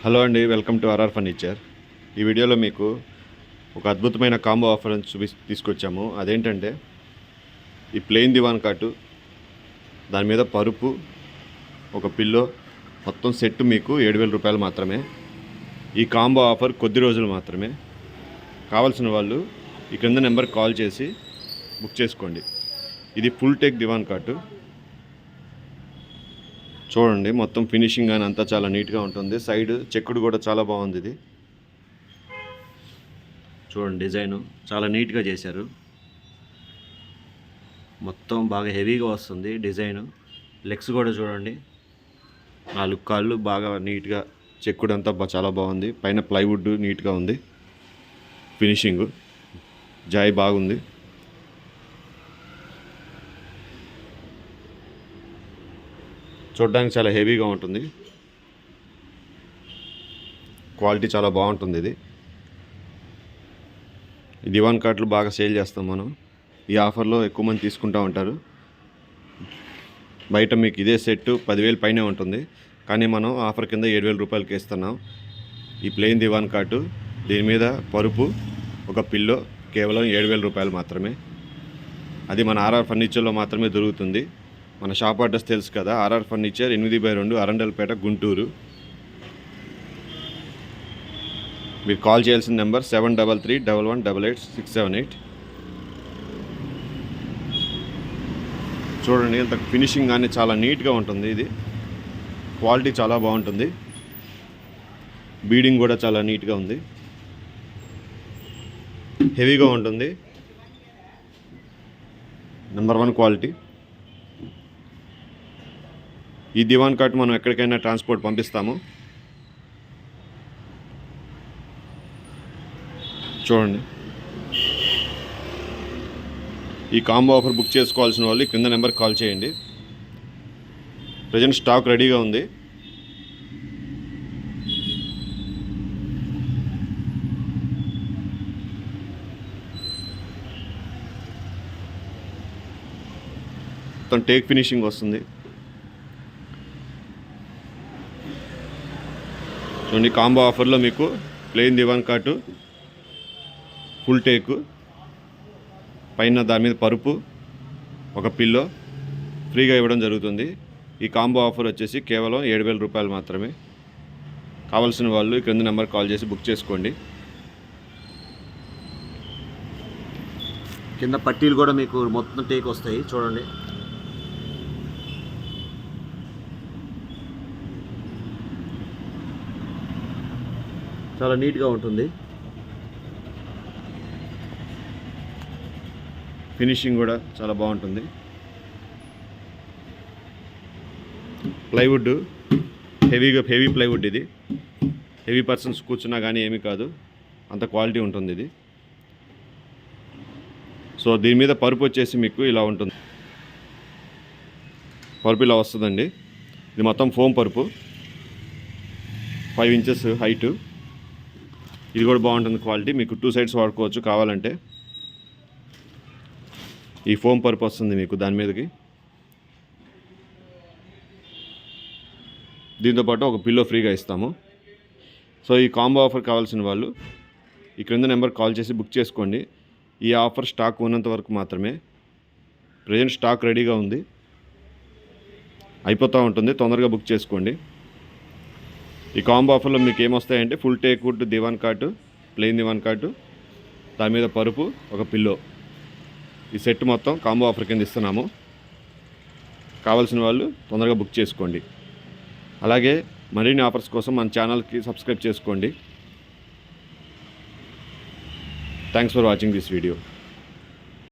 Hello అండి, welcome to RR furniture. ఈ వీడియోలో మీకు ఒక అద్భుతమైన కాంబో ఆఫర్ తీసుకొచ్చాము. అదేంటంటే ఈ ప్లెయిన్ దివాన్ కాటు, దాని మీద పరుపు, ఒక పిల్లో, మొత్తం సెట్ మీకు 7,000 రూపాయలు మాత్రమే. ఈ కాంబో ఆఫర్ కొద్ది రోజులు మాత్రమే. కావాల్సిన వాళ్ళు ఈ క్రింద నెంబర్ కాల్ చేసి బుక్ చేసుకోండి. ఇది ఫుల్ టేక్ దివాన్ కాటు. చూడండి, మొత్తం ఫినిషింగ్ కానీ అంతా చాలా నీట్గా ఉంటుంది. సైడ్ చెక్కుడు కూడా చాలా బాగుంది. ఇది చూడండి, డిజైను చాలా నీట్గా చేశారు. మొత్తం బాగా హెవీగా వస్తుంది డిజైను. లెగ్స్ కూడా చూడండి, 4 కాళ్ళు బాగా నీట్గా, చెక్కుడు అంతా చాలా బాగుంది. పైన ప్లైవుడ్ నీట్గా ఉంది. ఫినిషింగ్ జాయ్ బాగుంది. చూడడానికి చాలా హెవీగా ఉంటుంది. క్వాలిటీ చాలా బాగుంటుంది. ఈ దివాన్ కాట్లు బాగా సేల్ చేస్తాం మనం. ఈ ఆఫర్లో ఎక్కువ మంది తీసుకుంటూ ఉంటారు. బయట మీకు ఇదే సెట్ 10,000 పైనే ఉంటుంది, కానీ మనం ఆఫర్ కింద 7,000 రూపాయలకి ఇస్తున్నాం. ఈ ప్లెయిన్ దివాన్ కాటు, దీని మీద పరుపు, ఒక పిల్లో కేవలం 7,000 రూపాయలు మాత్రమే. అది మన ఆర్ఆర్ ఫర్నిచర్లో మాత్రమే దొరుకుతుంది. మన షాప్ అడ్రస్ తెలుసు కదా, ఆర్ఆర్ ఫర్నిచర్ 8/2 అరండల్పేట, గుంటూరు. మీరు కాల్ చేయాల్సిన నెంబర్ 7331188678. చూడండి, అంత ఫినిషింగ్ కానీ చాలా నీట్గా ఉంటుంది. ఇది క్వాలిటీ చాలా బాగుంటుంది. బీడింగ్ కూడా చాలా నీట్గా ఉంది, హెవీగా ఉంటుంది. Number 1 quality. ఈ దివాన్ కాట్ మనం ఎక్కడికైనా ట్రాన్స్పోర్ట్ పంపిస్తాము. చూడండి, ఈ కాంబో ఆఫర్ బుక్ చేసుకోవాల్సిన వాళ్ళు కింద నెంబర్కి కాల్ చేయండి. ప్రజెంట్ స్టాక్ రెడీగా ఉంది. మొత్తం టేక్ ఫినిషింగ్ వస్తుంది. చూడండి, కాంబో ఆఫర్లో మీకు ప్లెయిన్ దివాన్ కాటు, ఫుల్ టేకు, పైన దాని మీద పరుపు, ఒక పిల్లో ఫ్రీగా ఇవ్వడం జరుగుతుంది. ఈ కాంబో ఆఫర్ వచ్చేసి కేవలం 7,000 రూపాయలు మాత్రమే. కావాల్సిన వాళ్ళు ఈ క్రింద నెంబర్ కాల్ చేసి బుక్ చేసుకోండి. కింద పట్టీలు కూడా మీకు మొత్తం టేక్ వస్తాయి. చూడండి, చాలా నీట్గా ఉంటుంది. ఫినిషింగ్ కూడా చాలా బాగుంటుంది. Plywood heavy plywood. ఇది హెవీ పర్సన్స్ కూర్చున్నా కానీ ఏమీ కాదు, అంత క్వాలిటీ ఉంటుంది ఇది. సో దీని మీద పరుపు వచ్చేసి మీకు ఇలా ఉంటుంది. పరుపు ఇలా వస్తుందండి. ఇది మొత్తం ఫోమ్ పరుపు, 5 ఇంచెస్ హైటు. ఇది కూడా బాగుంటుంది క్వాలిటీ. మీకు 2 సైడ్స్ వాడుకోవచ్చు కావాలంటే. ఈ ఫోమ్ పరుపు వస్తుంది మీకు దాని మీదకి. దీంతోపాటు ఒక పిల్లో ఫ్రీగా ఇస్తాము. సో ఈ కాంబో ఆఫర్ కావాల్సిన వాళ్ళు ఈ క్రింద నెంబర్ కాల్ చేసి బుక్ చేసుకోండి. ఈ ఆఫర్ స్టాక్ ఉన్నంత వరకు మాత్రమే. ప్రజెంట్ స్టాక్ రెడీగా ఉంది, అయిపోతూ ఉంటుంది. తొందరగా బుక్ చేసుకోండి. ఈ కాంబో ఆఫర్లో మీకు ఏమొస్తాయంటే ఫుల్ టేక్ వుడ్ దివాన్ కాటు, ప్లెయిన్ దివాన్ కాటు, దాని మీద పరుపు, ఒక పిల్లో. ఈ సెట్ మొత్తం కాంబో ఆఫర్ కింద ఇస్తున్నాము. కావాల్సిన వాళ్ళు తొందరగా బుక్ చేసుకోండి. అలాగే మరిన్ని ఆఫర్స్ కోసం మన ఛానల్కి సబ్స్క్రైబ్ చేసుకోండి. Thanks for watching this video.